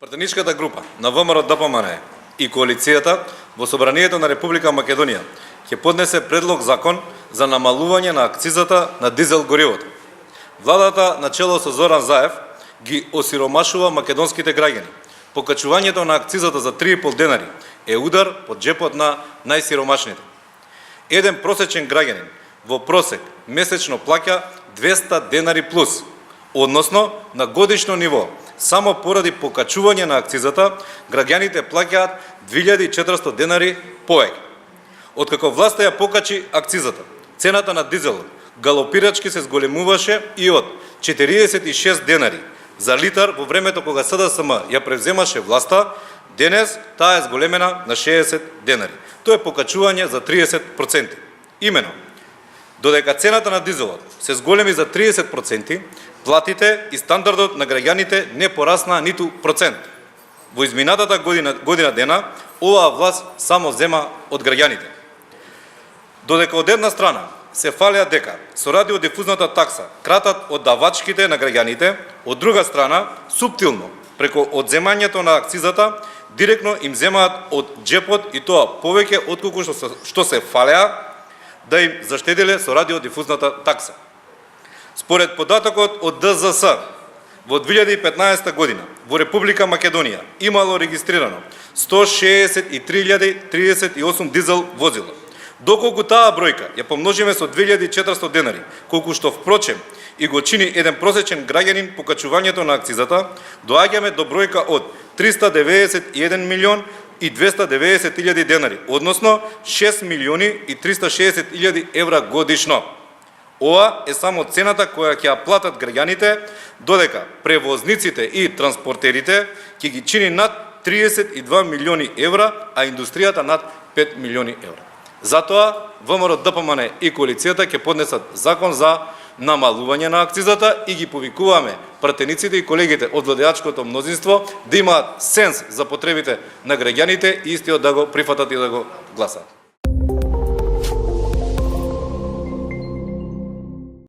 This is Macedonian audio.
Пратеничката група на ВМРО-ДПМНЕ и коалицијата во Собранието на Република Македонија ќе поднесе предлог закон за намалување на акцизата на дизел горивото. Владата на чело со Зоран Заев ги осиромашува македонските граѓани. Покачувањето на акцизата за 3,5 денари е удар по джепот на најсиромашните. Еден просечен граѓанин во просек месечно плаќа 200 денари плюс, односно на годишно ниво. Само поради покачување на акцизата, граѓаните плаќаат 2400 денари повеќе. Откако власта ја покачи акцизата, цената на дизелот галопирачки се зголемуваше и од 46 денари за литар во времето кога СДСМ ја превземаше власта, денес таа е зголемена на 60 денари. Тоа е покачување за 30%. Имено, додека цената на дизелот се зголеми за 30%, платите и стандардот на граѓаните не порасна ниту процент. Во изминатата година дена, оваа власт само зема од граѓаните. Додека од една страна се фалеа дека со радиодифузната такса кратат од давачките на граѓаните, од друга страна, суптилно, преку одземањето на акцизата, директно им земаат од джепот и тоа повеќе отколку што се фалеа да им заштеделе со радиодифузната такса. Според податокот од ДЗС, во 2015 година во Република Македонија имало регистрирано 163.038 дизел возила. Доколку таа бројка ја помножиме со 2400 денари, колку што впрочем и го чини еден просечен граѓанин покачувањето на акцизата, доаѓаме до бројка од 391 милион и 290.000 денари, односно 6 милиони и 360.000 евра годишно. Ова е само цената која ќе ја платат граѓаните, додека превозниците и транспортерите ќе ги чини над 32 милиони евра, а индустријата над 5 милиони евра. Затоа ВМРО-ДПМНЕ и коалицијата ќе поднесат закон за намалување на акцизата и ги повикуваме пратениците и колегите од владеачкото мнозинство да имаат сенс за потребите на граѓаните и истиот да го прифатат и да го гласат.